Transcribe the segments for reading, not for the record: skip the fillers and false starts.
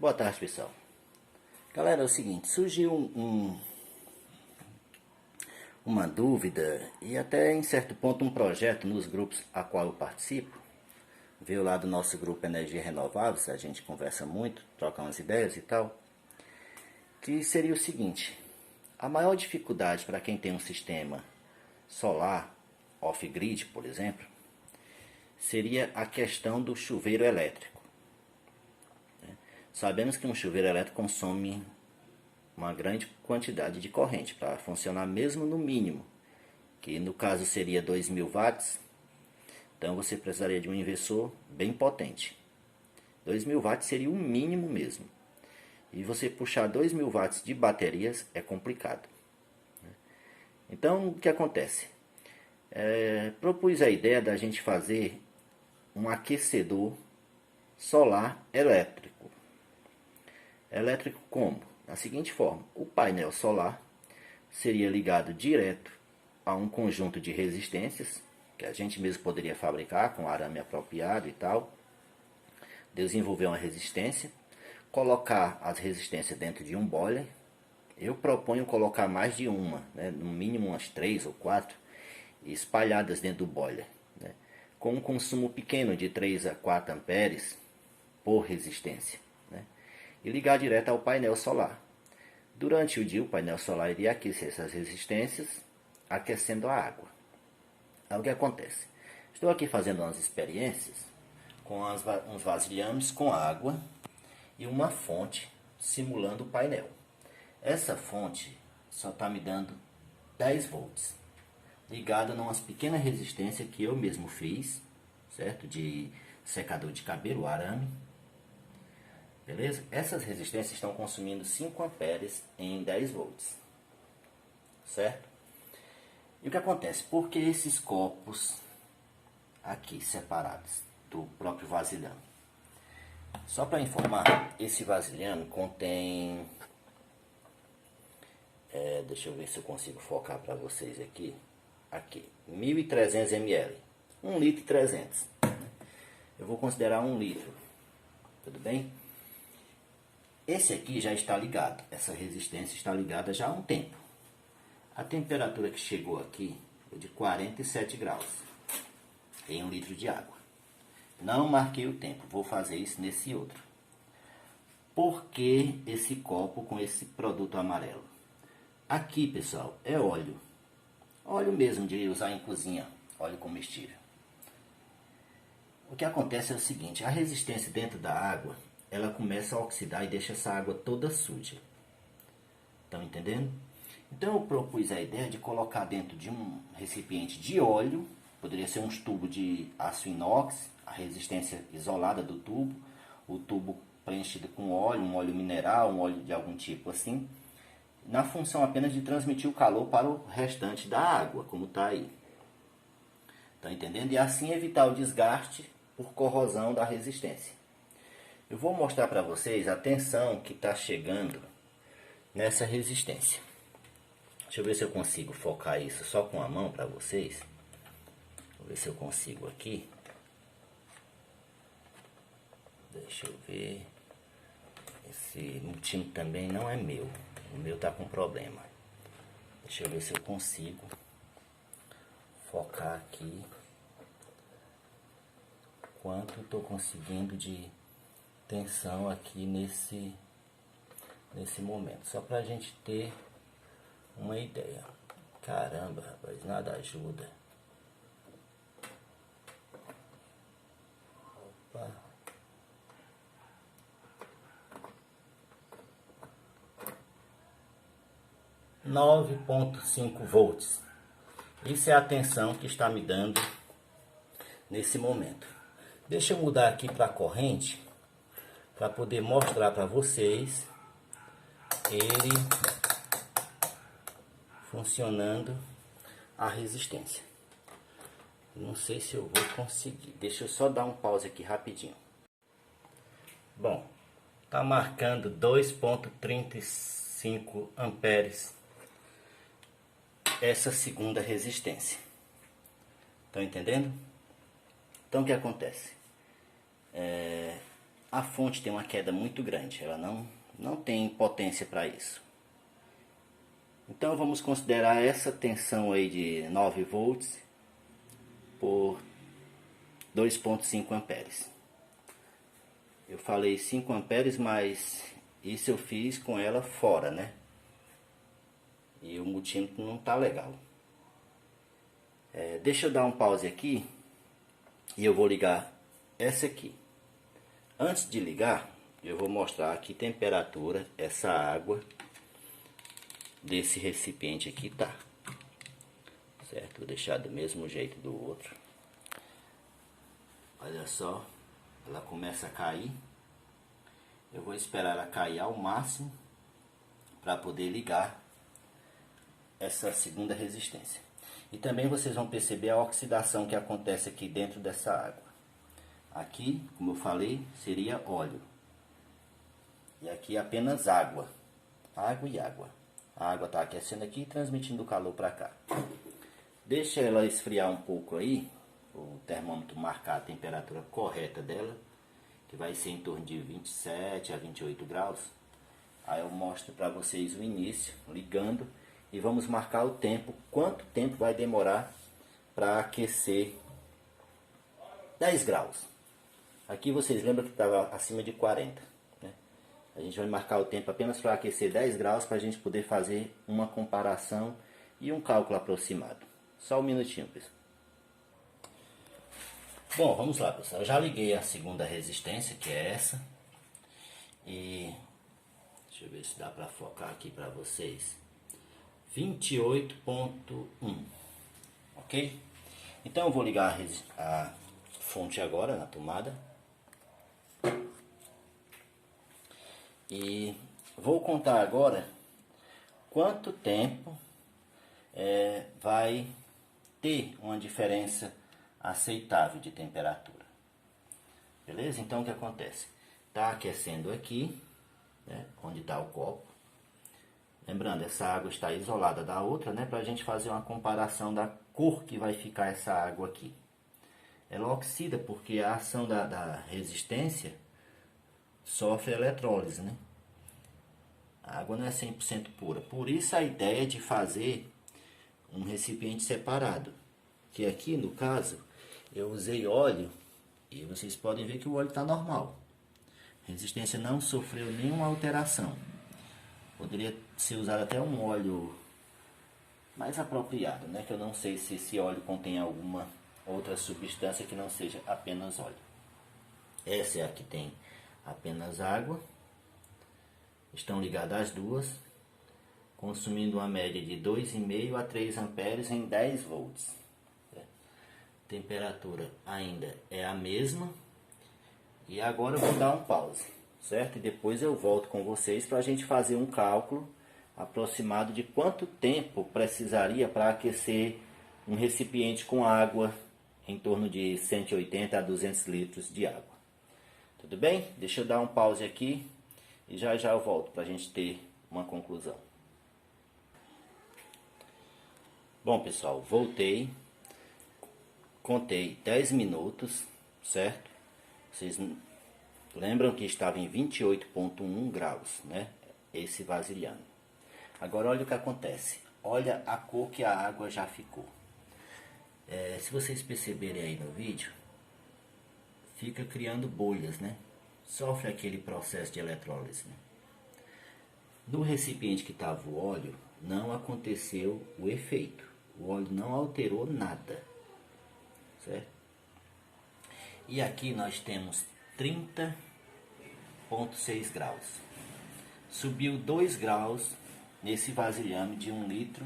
Boa tarde, pessoal. Galera, é o seguinte, surgiu uma dúvida e até em certo ponto um projeto nos grupos a qual eu participo. Veio lá do nosso grupo Energia Renováveis, a gente conversa muito, troca umas ideias e tal. Que seria o seguinte, a maior dificuldade para quem tem um sistema solar off-grid, por exemplo, seria a questão do chuveiro elétrico. Sabemos que um chuveiro elétrico consome uma grande quantidade de corrente para funcionar mesmo no mínimo, que no caso seria 2.000 watts. Então você precisaria de um inversor bem potente. 2.000 watts seria o mínimo mesmo. E você puxar 2.000 watts de baterias é complicado. Então o que acontece? Propus a ideia da gente fazer um aquecedor solar elétrico. Elétrico como? Da seguinte forma, o painel solar seria ligado direto a um conjunto de resistências, que a gente mesmo poderia fabricar com arame apropriado e tal, desenvolver uma resistência, colocar as resistências dentro de um boiler. Eu proponho colocar mais de uma, né, no mínimo umas 3 ou 4, espalhadas dentro do boiler, né, com um consumo pequeno de 3 a 4 amperes por resistência, né, e ligar direto ao painel solar. Durante o dia, o painel solar iria aquecer essas resistências, aquecendo a água. Aí o que acontece? Estou aqui fazendo umas experiências com uns vasilhames com água e uma fonte simulando o painel. Essa fonte só está me dando 10 volts, ligada numa pequena resistência que eu mesmo fiz, certo? De secador de cabelo, arame. Beleza? Essas resistências estão consumindo 5 amperes em 10 volts. Certo? E o que acontece? Por que esses copos aqui separados do próprio vasilhame? Só para informar, esse vasilhame contém... deixa eu ver se eu consigo focar para vocês aqui. Aqui, 1.300 ml. 1 litro e 300. Eu vou considerar 1 litro. Tudo bem? Esse aqui já está ligado, essa resistência está ligada já há um tempo. A temperatura que chegou aqui é de 47 graus em 1 litro de água. Não marquei o tempo, vou fazer isso nesse outro. Por que esse copo com esse produto amarelo? Aqui, pessoal, é óleo. Óleo mesmo de usar em cozinha, óleo comestível. O que acontece é o seguinte, a resistência dentro da água, ela começa a oxidar e deixa essa água toda suja. Estão entendendo? Então eu propus a ideia de colocar dentro de um recipiente de óleo, poderia ser um tubo de aço inox, a resistência isolada do tubo, o tubo preenchido com óleo, um óleo mineral, um óleo de algum tipo assim, na função apenas de transmitir o calor para o restante da água, como está aí. Estão entendendo? E assim evitar o desgaste por corrosão da resistência. Eu vou mostrar para vocês a tensão que está chegando nessa resistência. Deixa eu ver se eu consigo focar isso só com a mão para vocês. Vou ver se eu consigo aqui. Deixa eu ver. Esse multímetro também não é meu. O meu está com problema. Deixa eu ver se eu consigo focar aqui. Quanto estou conseguindo de tensão aqui nesse momento. Só para a gente ter uma ideia. Caramba, rapaz, nada ajuda. Opa. R$ 9,5 volts. Isso é a tensão que está me dando nesse momento. Deixa eu mudar aqui para a corrente, para poder mostrar para vocês ele funcionando a resistência. Não sei se eu vou conseguir. Deixa eu só dar um pause aqui rapidinho. Bom, tá marcando 2,35 amperes essa segunda resistência. Estão entendendo? Então o que acontece? a fonte tem uma queda muito grande, ela não tem potência para isso. Então vamos considerar essa tensão aí de 9 volts por 2,5 amperes. Eu falei 5 amperes, mas isso eu fiz com ela fora, né? E o multímetro não tá legal. Deixa eu dar um pause aqui e eu vou ligar essa aqui. Antes de ligar, eu vou mostrar a que temperatura essa água desse recipiente aqui tá. Certo? Vou deixar do mesmo jeito do outro. Olha só, ela começa a cair. Eu vou esperar ela cair ao máximo para poder ligar essa segunda resistência. E também vocês vão perceber a oxidação que acontece aqui dentro dessa água. Aqui, como eu falei, seria óleo. E aqui apenas água. Água e água. A água está aquecendo aqui e transmitindo o calor para cá. Deixa ela esfriar um pouco aí, o termômetro marcar a temperatura correta dela, que vai ser em torno de 27 a 28 graus. Aí eu mostro para vocês o início, ligando, e vamos marcar o tempo, quanto tempo vai demorar para aquecer 10 graus. Aqui vocês lembram que estava acima de 40, né? A gente vai marcar o tempo apenas para aquecer 10 graus para a gente poder fazer uma comparação e um cálculo aproximado. Só um minutinho, pessoal. Bom, vamos lá, pessoal. Eu já liguei a segunda resistência, que é essa. E deixa eu ver se dá para focar aqui para vocês. 28,1. Ok? Então eu vou ligar a fonte agora na tomada. E vou contar agora quanto tempo vai ter uma diferença aceitável de temperatura. Beleza? Então o que acontece? Está aquecendo aqui, né, onde está o copo. Lembrando, essa água está isolada da outra, né, para a gente fazer uma comparação da cor que vai ficar essa água aqui. Ela oxida porque a ação da resistência sofre eletrólise, né? A água não é 100% pura. Por isso a ideia de fazer um recipiente separado. Que aqui, no caso, eu usei óleo e vocês podem ver que o óleo está normal. A resistência não sofreu nenhuma alteração. Poderia ser usado até um óleo mais apropriado, né? Que eu não sei se esse óleo contém alguma outra substância que não seja apenas óleo. Essa é a que tem apenas água. Estão ligadas as duas, consumindo uma média de 2,5 a 3 amperes em 10 volts. Temperatura ainda é a mesma. E agora eu vou dar um pause, certo? E depois eu volto com vocês para a gente fazer um cálculo aproximado de quanto tempo precisaria para aquecer um recipiente com água em torno de 180 a 200 litros de água. Tudo bem? Deixa eu dar um pause aqui e já eu volto para a gente ter uma conclusão. Bom, pessoal, voltei. Contei 10 minutos, certo? Vocês lembram que estava em 28,1 graus, né? Esse vasilhame. Agora olha o que acontece. Olha a cor que a água já ficou. Se vocês perceberem aí no vídeo, fica criando bolhas, né? Sofre aquele processo de eletrólise, né? No recipiente que estava o óleo, não aconteceu o efeito. O óleo não alterou nada, certo? E aqui nós temos 30,6 graus. Subiu 2 graus nesse vasilhame de 1 litro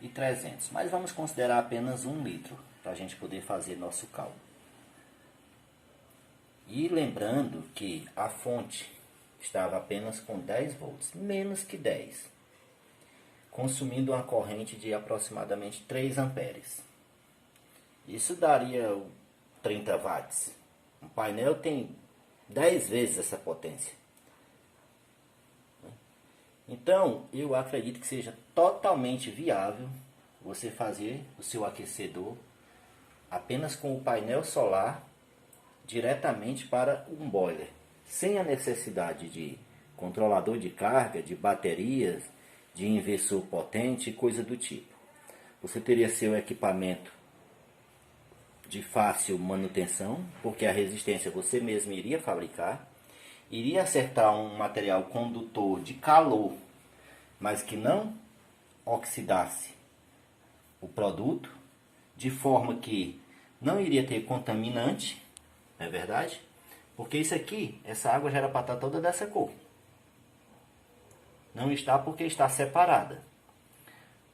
e 300. Mas vamos considerar apenas 1 litro para a gente poder fazer nosso cálculo. E lembrando que a fonte estava apenas com 10 volts, menos que 10, consumindo uma corrente de aproximadamente 3 amperes. Isso daria 30 watts. Um painel tem 10 vezes essa potência. Então, eu acredito que seja totalmente viável você fazer o seu aquecedor apenas com o painel solar diretamente para um boiler, sem a necessidade de controlador de carga, de baterias, de inversor potente e coisa do tipo. Você teria seu equipamento de fácil manutenção, porque a resistência você mesmo iria fabricar, iria acertar um material condutor de calor, mas que não oxidasse o produto, de forma que não iria ter contaminante, não é verdade? Porque isso aqui, essa água já era para estar toda dessa cor. Não está porque está separada.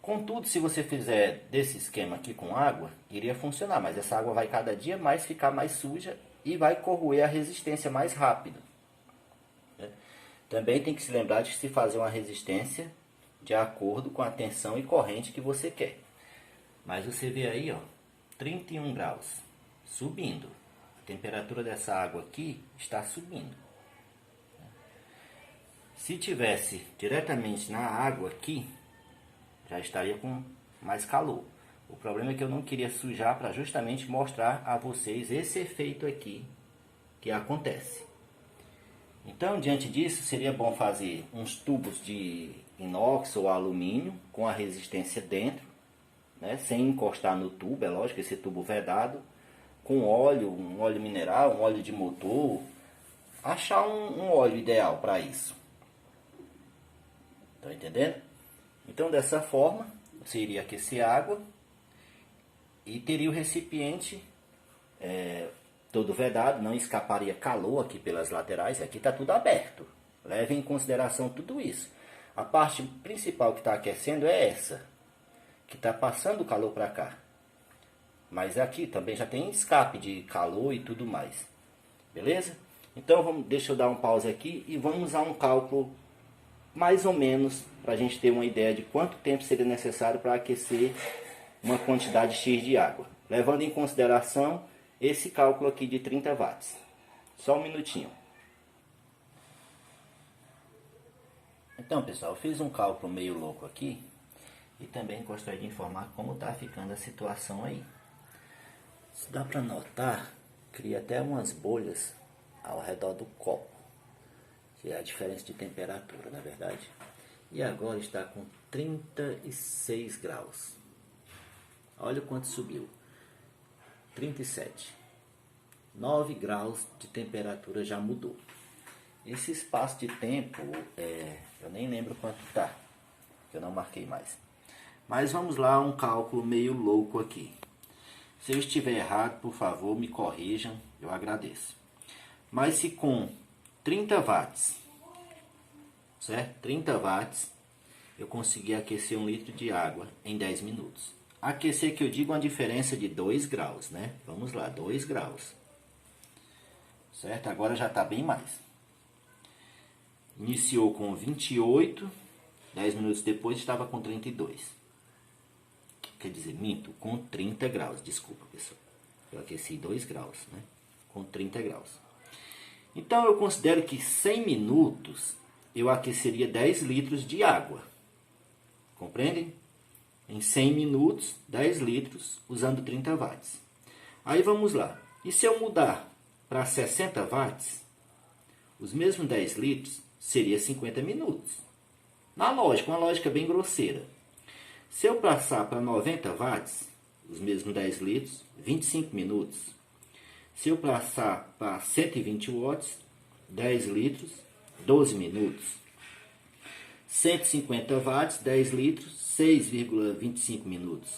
Contudo, se você fizer desse esquema aqui com água, iria funcionar, mas essa água vai cada dia mais ficar mais suja e vai corroer a resistência mais rápido. Também tem que se lembrar de se fazer uma resistência de acordo com a tensão e corrente que você quer. Mas você vê aí, ó, 31 graus, subindo. A temperatura dessa água aqui está subindo. Se tivesse diretamente na água aqui, já estaria com mais calor. O problema é que eu não queria sujar para justamente mostrar a vocês esse efeito aqui que acontece. Então, diante disso, seria bom fazer uns tubos de inox ou alumínio com a resistência dentro, né, sem encostar no tubo, é lógico, esse tubo vedado, com óleo, um óleo mineral, um óleo de motor, achar um óleo ideal para isso. Estão entendendo? Então, dessa forma, você iria aquecer água e teria o recipiente todo vedado, não escaparia calor aqui pelas laterais, aqui está tudo aberto. Leve em consideração tudo isso. A parte principal que está aquecendo é essa, que está passando o calor para cá. Mas aqui também já tem escape de calor e tudo mais. Beleza? Então, deixa eu dar um pause aqui e vamos usar um cálculo mais ou menos, para a gente ter uma ideia de quanto tempo seria necessário para aquecer uma quantidade X de água. Levando em consideração esse cálculo aqui de 30 watts. Só um minutinho. Então, pessoal, eu fiz um cálculo meio louco aqui e também gostaria de informar como está ficando a situação aí. Se dá para notar, cria até umas bolhas ao redor do copo, que é a diferença de temperatura, na verdade. E agora está com 36 graus. Olha o quanto subiu. 37. 9 graus de temperatura já mudou. Esse espaço de tempo, eu nem lembro quanto está, eu não marquei mais. Mas vamos lá, um cálculo meio louco aqui. Se eu estiver errado, por favor, me corrijam, eu agradeço. Mas se com 30 watts, certo? 30 watts, eu consegui aquecer 1 litro de água em 10 minutos. Aquecer que eu digo uma diferença de 2 graus, né? Vamos lá, 2 graus. Certo? Agora já está bem mais. Iniciou com 28, 10 minutos depois estava com 32. Quer dizer, minto, com 30 graus, desculpa pessoal. Eu aqueci 2 graus, né? Com 30 graus. Então eu considero que 100 minutos eu aqueceria 10 litros de água. Compreendem? Em 100 minutos, 10 litros, usando 30 watts. Aí vamos lá. E se eu mudar para 60 watts, os mesmos 10 litros seria 50 minutos. Na lógica, uma lógica bem grosseira. Se eu passar para 90 watts, os mesmos 10 litros, 25 minutos. Se eu passar para 120 watts, 10 litros, 12 minutos. 150 watts, 10 litros, 6,25 minutos.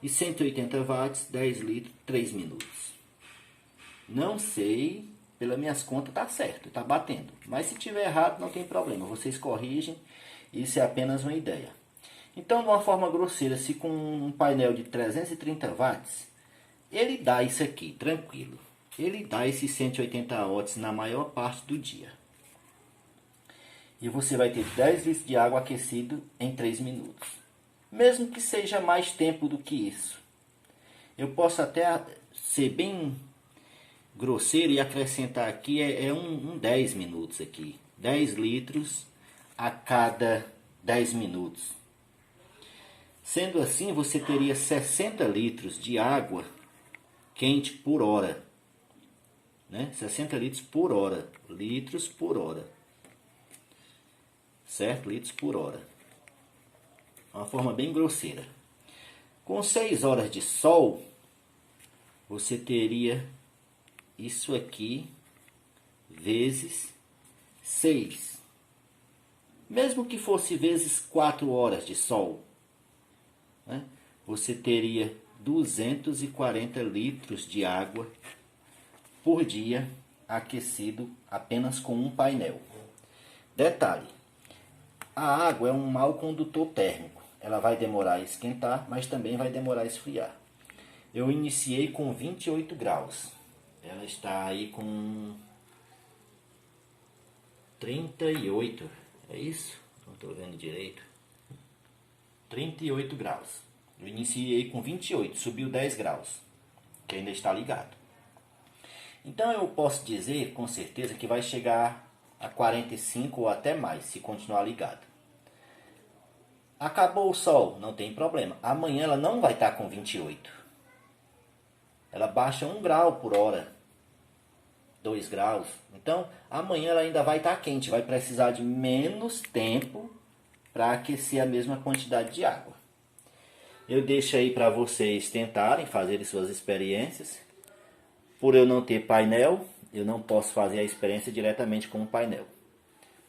E 180 watts, 10 litros, 3 minutos. Não sei, pelas minhas contas está certo, está batendo. Mas se tiver errado, não tem problema. Vocês corrigem, isso é apenas uma ideia. Então, de uma forma grosseira, se com um painel de 330 watts, ele dá isso aqui, tranquilo. Ele dá esses 180 watts na maior parte do dia. E você vai ter 10 litros de água aquecido em 3 minutos. Mesmo que seja mais tempo do que isso. Eu posso até ser bem grosseiro e acrescentar aqui um 10 minutos aqui. 10 litros a cada 10 minutos. Sendo assim, você teria 60 litros de água quente por hora. né? 60 litros por hora. Litros por hora. Certo? Litros por hora. Uma forma bem grosseira. Com 6 horas de sol, você teria isso aqui vezes 6. Mesmo que fosse vezes 4 horas de sol, né? Você teria 240 litros de água por dia aquecido apenas com um painel. Detalhe, a água é um mau condutor térmico. Ela vai demorar a esquentar, mas também vai demorar a esfriar. Eu iniciei com 28 graus. Ela está aí com 38. É isso? Não estou vendo direito. 38 graus. Eu iniciei com 28, subiu 10 graus, que ainda está ligado. Então eu posso dizer com certeza que vai chegar a 45 ou até mais, se continuar ligado. Acabou o sol, não tem problema. Amanhã ela não vai estar com 28. Ela baixa 1 grau por hora, 2 graus. Então amanhã ela ainda vai estar quente, vai precisar de menos tempo para aquecer a mesma quantidade de água. Eu deixo aí para vocês tentarem fazer suas experiências. Por eu não ter painel, eu não posso fazer a experiência diretamente com o painel.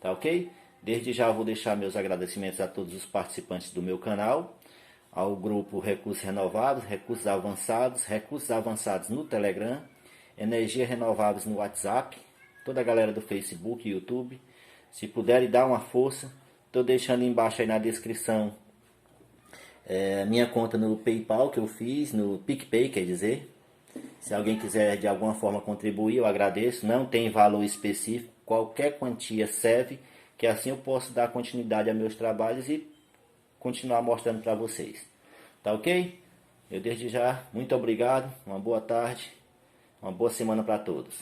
Tá ok? Desde já eu vou deixar meus agradecimentos a todos os participantes do meu canal, ao grupo Recursos Recursos Avançados no Telegram, Energia Renováveis no WhatsApp, toda a galera do Facebook e YouTube. Se puderem dar uma força, estou deixando embaixo aí na descrição minha conta no PayPal que eu fiz, no PicPay, quer dizer. Se alguém quiser de alguma forma contribuir, eu agradeço. Não tem valor específico, qualquer quantia serve, que assim eu posso dar continuidade a meus trabalhos e continuar mostrando para vocês. Tá ok? Eu desde já, muito obrigado, uma boa tarde, uma boa semana para todos.